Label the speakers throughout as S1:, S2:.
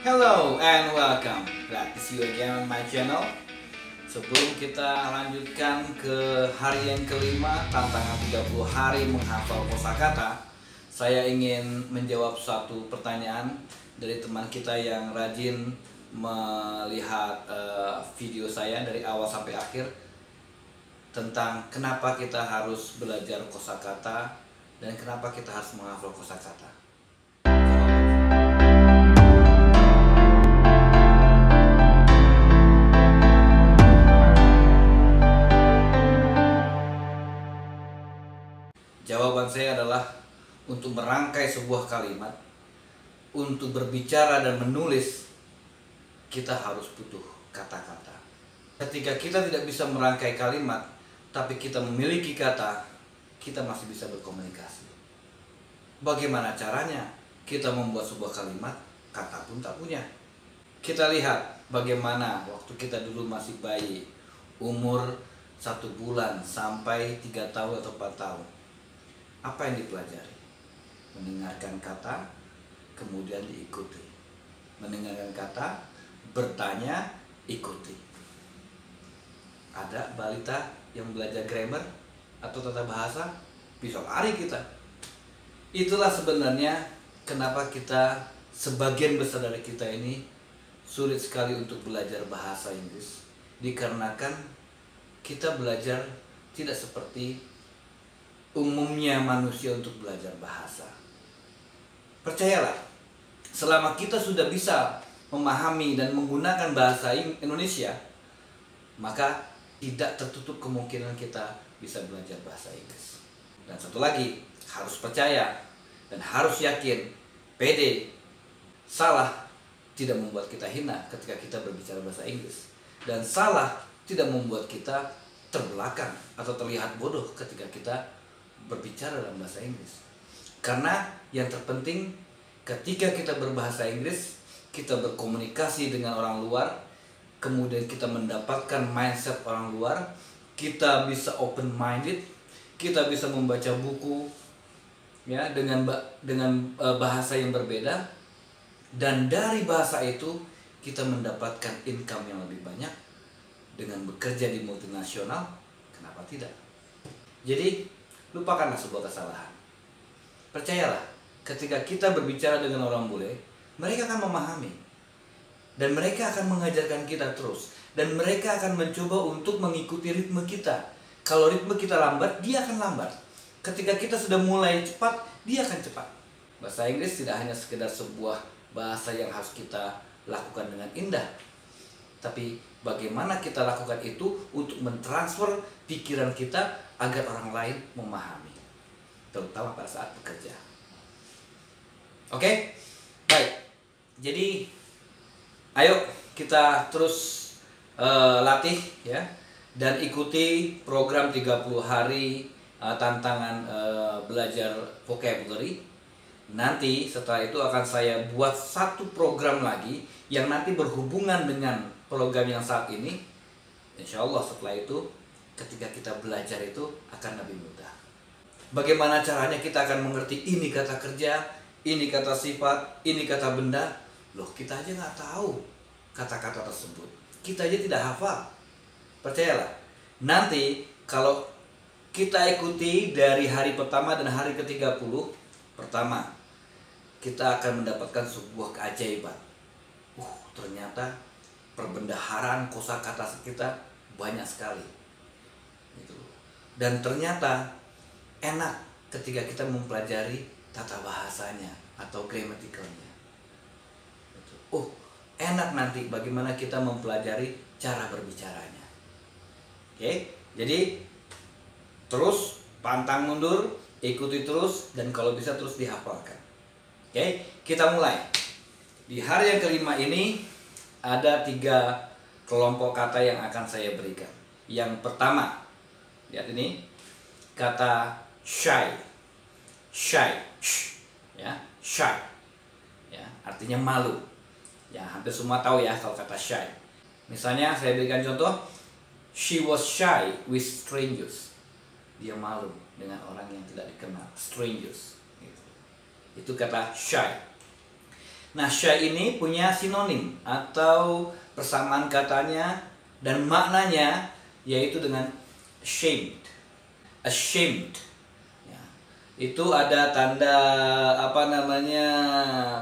S1: Hello and welcome. Glad to see you again on my channel. Sebelum kita lanjutkan ke hari yang kelima, tantangan 30 hari menghafal kosakata, saya ingin menjawab satu pertanyaan dari teman kita yang rajin melihat video saya dari awal sampai akhir tentang kenapa kita harus belajar kosakata dan kenapa kita harus menghafal kosakata. Jawaban saya adalah untuk merangkai sebuah kalimat, untuk berbicara dan menulis, kita harus butuh kata-kata. Ketika kita tidak bisa merangkai kalimat, tapi kita memiliki kata, kita masih bisa berkomunikasi. Bagaimana caranya? Kita membuat sebuah kalimat, kata pun tak punya. Kita lihat bagaimana waktu kita dulu masih bayi, umur 1 bulan sampai 3 tahun atau 4 tahun. Apa yang dipelajari? Mendengarkan kata, kemudian diikuti. Mendengarkan kata, bertanya, ikuti. Ada balita yang belajar grammar atau tata bahasa, bisa lari kita. Itulah sebenarnya kenapa kita, sebagian besar dari kita ini sulit sekali untuk belajar bahasa Inggris. Dikarenakan kita belajar tidak seperti umumnya manusia untuk belajar bahasa. Percayalah, selama kita sudah bisa memahami dan menggunakan bahasa Indonesia, maka tidak tertutup kemungkinan kita bisa belajar bahasa Inggris. Dan satu lagi, harus percaya dan harus yakin, pede. Salah tidak membuat kita hina ketika kita berbicara bahasa Inggris, dan salah tidak membuat kita terbelakang atau terlihat bodoh ketika kita berbicara dalam bahasa Inggris. Karena yang terpenting ketika kita berbahasa Inggris, kita berkomunikasi dengan orang luar, kemudian kita mendapatkan mindset orang luar, kita bisa open minded, kita bisa membaca buku ya dengan bahasa yang berbeda, dan dari bahasa itu kita mendapatkan income yang lebih banyak dengan bekerja di multinasional. Kenapa tidak? Jadi lupakanlah sebuah kesalahan. Percayalah, ketika kita berbicara dengan orang bule, mereka akan memahami. Dan mereka akan mengajarkan kita terus. Dan mereka akan mencoba untuk mengikuti ritme kita. Kalau ritme kita lambat, dia akan lambat. Ketika kita sudah mulai cepat, dia akan cepat. Bahasa Inggris tidak hanya sekedar sebuah bahasa yang harus kita lakukan dengan indah. Tapi bagaimana kita lakukan itu untuk mentransfer pikiran kita agar orang lain memahami, terutama pada saat bekerja. Oke? Baik. Jadi ayo kita terus latih ya, dan ikuti program 30 hari tantangan belajar vocabulary. Nanti setelah itu akan saya buat satu program lagi yang nanti berhubungan dengan program yang saat ini. Insya Allah setelah itu, ketika kita belajar itu akan lebih mudah. Bagaimana caranya kita akan mengerti ini kata kerja, ini kata sifat, ini kata benda. Loh, kita aja nggak tahu kata-kata tersebut. Kita aja tidak hafal. Percayalah, nanti kalau kita ikuti dari hari pertama dan hari ke-30, pertama, kita akan mendapatkan sebuah keajaiban. Ternyata perbendaharaan kosakata kita banyak sekali. Dan ternyata enak ketika kita mempelajari tata bahasanya atau grammaticalnya. Enak nanti bagaimana kita mempelajari cara berbicaranya. Oke, jadi terus pantang mundur, ikuti terus, dan kalau bisa terus dihafalkan. Oke, kita mulai. Di hari yang kelima ini ada 3 kelompok kata yang akan saya berikan. Yang pertama, lihat ini, kata shy. Shy, ya, shy, ya, artinya malu. Ya, hampir semua tahu ya kalau kata shy. Misalnya saya berikan contoh, she was shy with strangers. Dia malu dengan orang yang tidak dikenal, strangers. Itu kata shy. Nah, shy ini punya sinonim atau persamaan katanya dan maknanya, yaitu dengan ashamed. Ashamed. Ya. Itu ada tanda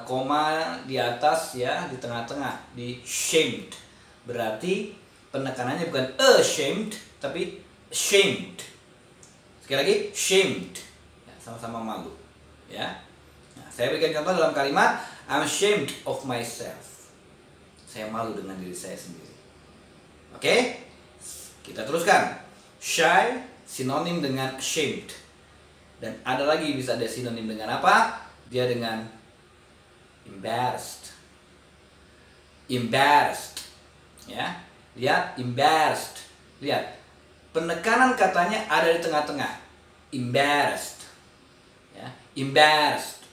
S1: koma di atas ya, di tengah-tengah, di shamed. Berarti penekanannya bukan ashamed tapi shamed. Sekali lagi, shamed. Ya, sama-sama malu. Ya. Nah, saya berikan contoh dalam kalimat I'm ashamed of myself. Saya malu dengan diri saya sendiri. Oke? Kita teruskan. Shy sinonim dengan ashamed. Dan ada lagi bisa ada sinonim dengan apa? Dia dengan embarrassed. Embarrassed. Ya. Lihat, embarrassed. Lihat. Penekanan katanya ada di tengah-tengah. Embarrassed. Ya, embarrassed.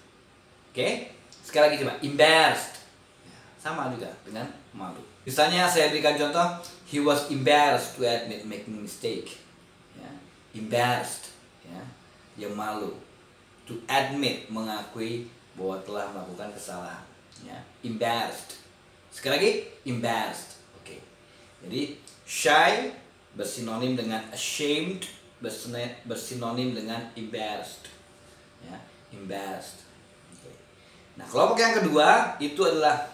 S1: Oke? Sekali lagi coba, embarrassed. Ya, sama juga dengan malu. Misalnya saya berikan contoh, he was embarrassed to admit making mistake. Ya, embarrassed. Ya, dia malu. To admit, mengakui bahwa telah melakukan kesalahan. Ya, embarrassed. Sekali lagi, embarrassed. Oke. Jadi shy bersinonim dengan ashamed, bersinonim dengan embarrassed. Ya, embarrassed. Okay. Nah, kelompok yang kedua itu adalah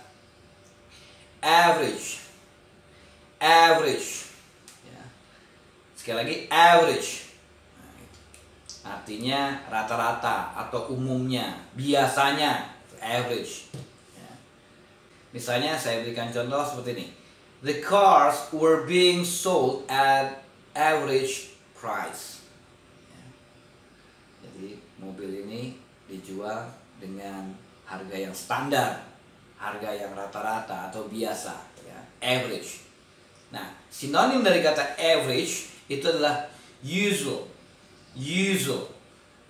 S1: average. Average. Ya. Sekali lagi, average. Nah, artinya rata-rata atau umumnya, biasanya, average. Ya. Misalnya saya berikan contoh seperti ini. The cars were being sold at average price. Ya. Jadi mobil ini dijual dengan harga yang standar, harga yang rata-rata atau biasa, ya, average. Nah, sinonim dari kata average itu adalah usual, usual,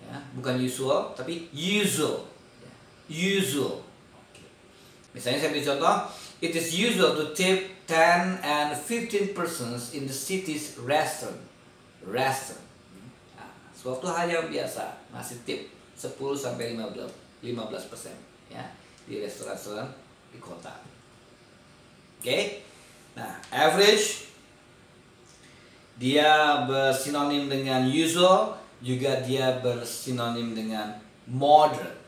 S1: ya, bukan usual tapi usual, ya, usual. Oke. Misalnya saya beri contoh, it is usual to tip 10 and 15% in the city's restaurant. Restaurant. Nah, suatu hal yang biasa, ngasih tip 10 sampai 15% ya di restoran-restoran di kota. Oke. Nah, average dia bersinonim dengan usual, juga dia bersinonim dengan moderate.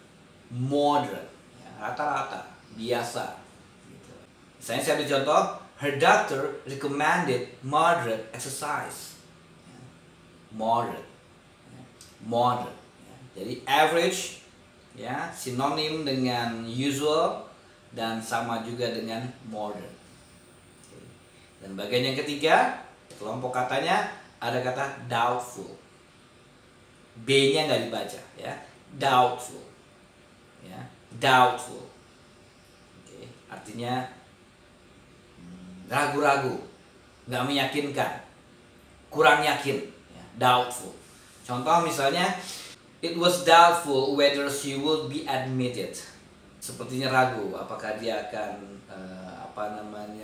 S1: Moderate, ya, rata-rata, biasa. Gitu. Misalnya saya beri contoh, her doctor recommended moderate exercise. Ya, moderate, ya, moderate. Ya. Jadi average, ya, sinonim dengan usual dan sama juga dengan moderate. Oke. Dan bagian yang ketiga, kelompok katanya ada kata doubtful. B-nya nggak dibaca, ya, doubtful, ya, doubtful. Oke. Artinya ragu-ragu, nggak meyakinkan, kurang yakin, ya, doubtful. Contoh misalnya, it was doubtful whether she would be admitted. Sepertinya ragu apakah dia akan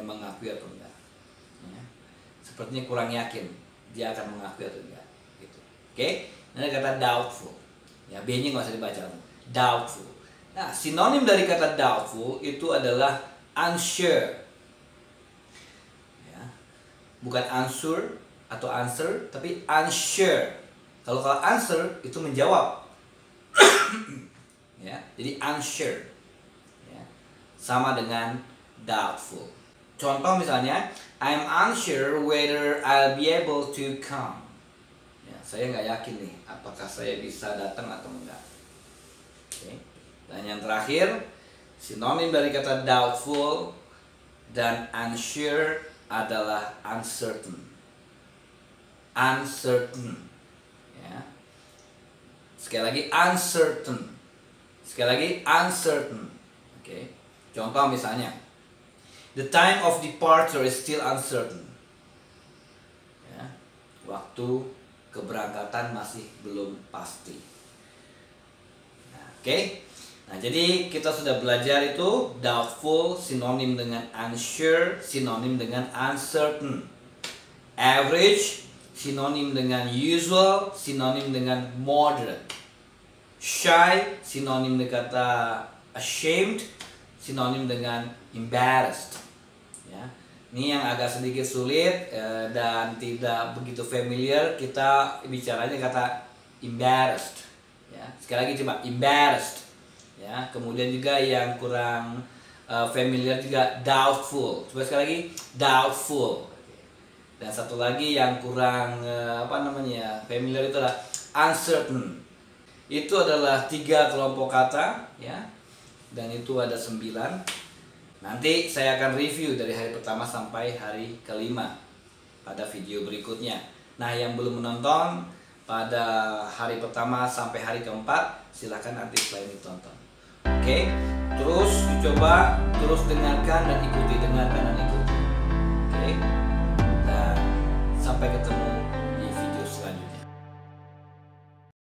S1: mengakui atau enggak. Ya. Sepertinya kurang yakin dia akan mengakui atau enggak. Gitu. Oke, ini kata doubtful. Ya, B-nya nggak usah dibaca. Doubtful. Nah, sinonim dari kata doubtful itu adalah unsure. Bukan unsure atau answer, tapi unsure. Kalau answer itu menjawab, ya, jadi unsure, ya, sama dengan doubtful. Contoh misalnya, I'm unsure whether I'll be able to come. Ya, saya nggak yakin nih, apakah saya bisa datang atau enggak. Oke. Dan yang terakhir, sinonim dari kata doubtful dan unsure adalah uncertain. Uncertain. Ya. Sekali lagi uncertain. Sekali lagi uncertain. Oke. Contoh misalnya, the time of departure is still uncertain. Ya. Waktu keberangkatan masih belum pasti. Nah, oke. Nah, jadi kita sudah belajar itu doubtful sinonim dengan unsure, sinonim dengan uncertain. Average sinonim dengan usual, sinonim dengan moderate. Shy sinonim dengan kata ashamed, sinonim dengan embarrassed. Ya. Ini yang agak sedikit sulit dan tidak begitu familiar, kita bicaranya kata embarrassed. Ya. Sekali lagi coba embarrassed. Ya. Kemudian juga yang kurang familiar juga doubtful. Coba sekali lagi doubtful. Dan satu lagi yang kurang familiar itu adalah uncertain. Itu adalah 3 kelompok kata, ya. Dan itu ada 9. Nanti saya akan review dari hari pertama sampai hari kelima pada video berikutnya. Nah, yang belum menonton pada hari pertama sampai hari keempat, silahkan nanti setelah ini tonton. Oke, terus dicoba, terus dengarkan dan ikuti. Oke, dan sampai ketemu